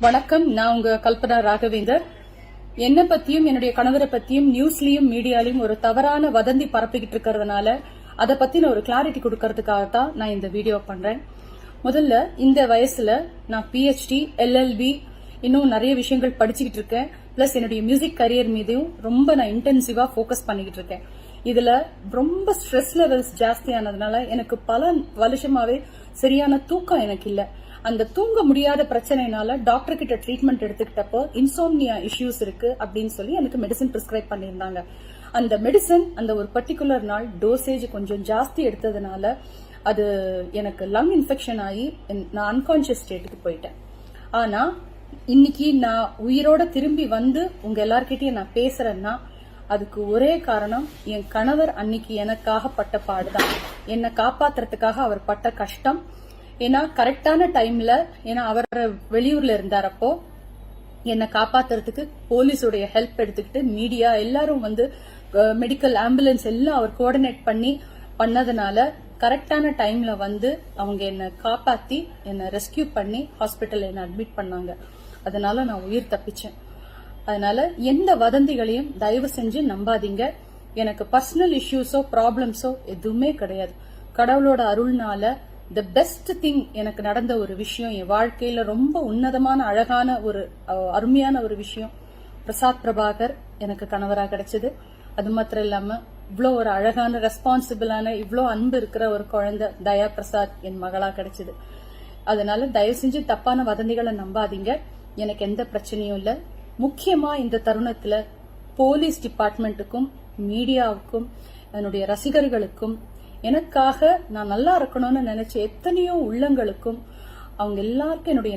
வணக்கம். நான் உங்க கல்பனா ராகவேந்தர். என்ன பத்தியும் என்னுடைய கணவரை பத்தியும் நியூஸ்லயும் மீடியாலையும் ஒரு தவறான வதந்தி பரப்பிக்கிட்டு இருக்கிறதுனால அதை பத்தி நான் ஒரு கிளாரிட்டி கொடுக்கறதுக்காக தான் நான் இந்த வீடியோ பண்றேன். முதல்ல இந்த வயசுல நான் PhD, LLB இன்னும் நிறைய விஷயங்கள் படிச்சுக்கிட்டு இருக்கேன். பிளஸ் என்னுடைய மியூசிக் கரியர் மீதும் ரொம்ப நான் இன்டென்சிவா போக்கஸ் பண்ணிக்கிட்டு இருக்கேன். இதுல ரொம்ப ஸ்ட்ரெஸ் லெவல்ஸ் ஜாஸ்தியானதுனால எனக்கு பல வருஷமாவே சரியான தூக்கம் எனக்கு இல்ல. அந்த தூங்க முடியாத பிரச்சனைனால டாக்டர் கிட்ட ட்ரீட்மெண்ட் எடுத்துக்கிட்டப்போ இன்சோம்னியா இஷ்யூஸ் இருக்கு அப்படின்னு சொல்லி எனக்கு மெடிசன் பிரிஸ்கிரைப் பண்ணியிருந்தாங்க. அந்த மெடிசன் அந்த ஒரு பர்டிகுலர் நாள் டோசேஜ் கொஞ்சம் ஜாஸ்தி எடுத்ததுனால அது எனக்கு லங் இன்ஃபெக்ஷன் ஆகி நான் அன்கான்சியஸ் ஸ்டேட்டுக்கு போயிட்டேன். ஆனா இன்னைக்கு நான் உயிரோட திரும்பி வந்து உங்க எல்லார்கிட்டயும் நான் பேசுறேன்னா அதுக்கு ஒரே காரணம் என் கணவர் அன்னைக்கு எனக்காக பட்ட பாடுதான். என்னை காப்பாத்துறதுக்காக அவர் பட்ட கஷ்டம். ஏன்னா கரெக்டான டைம்ல, ஏன்னா அவர் வெளியூர்ல இருந்தாரப்போ என்னை காப்பாத்துறதுக்கு போலீஸோடைய ஹெல்ப் எடுத்துக்கிட்டு மீடியா எல்லாரும் வந்து மெடிக்கல் ஆம்புலன்ஸ் எல்லாம் அவர் கோஆர்டினேட் பண்ணதுனால கரெக்டான டைம்ல வந்து அவங்க என்னை காப்பாத்தி என்னை ரெஸ்கியூ பண்ணி ஹாஸ்பிட்டல் என்னை அட்மிட் பண்ணாங்க. அதனால நான் உயிர் தப்பிச்சேன். அதனால எந்த வதந்திகளையும் தயவு செஞ்சு நம்பாதீங்க. எனக்கு பர்சனல் இஷ்யூஸோ ப்ராப்ளம்ஸோ எதுவுமே கிடையாது. கடவுளோட அருள்னால தி பெஸ்ட் திங் எனக்கு நடந்த ஒரு விஷயம், என் வாழ்க்கையில ரொம்ப உன்னதமான அழகான ஒரு அருமையான ஒரு விஷயம், பிரசாத் பிரபாகர் எனக்கு கணவராக கிடைச்சது. அது மாத்திரம் இல்லாம இவ்வளோ ஒரு அழகான ரெஸ்பான்சிபிளான இவ்வளோ அன்பு இருக்கிற ஒரு குழந்தை தயா பிரசாத் என் மகளா கிடைச்சது. அதனால தயவு செஞ்சு தப்பான வதந்திகளை நம்பாதீங்க. எனக்கு எந்த பிரச்சனையும் இல்ல. முக்கியமா இந்த தருணத்துல போலீஸ் டிபார்ட்மெண்ட்டுக்கும் மீடியாவுக்கும் என்னுடைய ரசிகர்களுக்கும் எனக்காக நான் நல்லா இருக்கணும்னு நினைச்ச எத்தனையோ உள்ளங்களுக்கும் அவங்க எல்லாருக்கும் என்னுடைய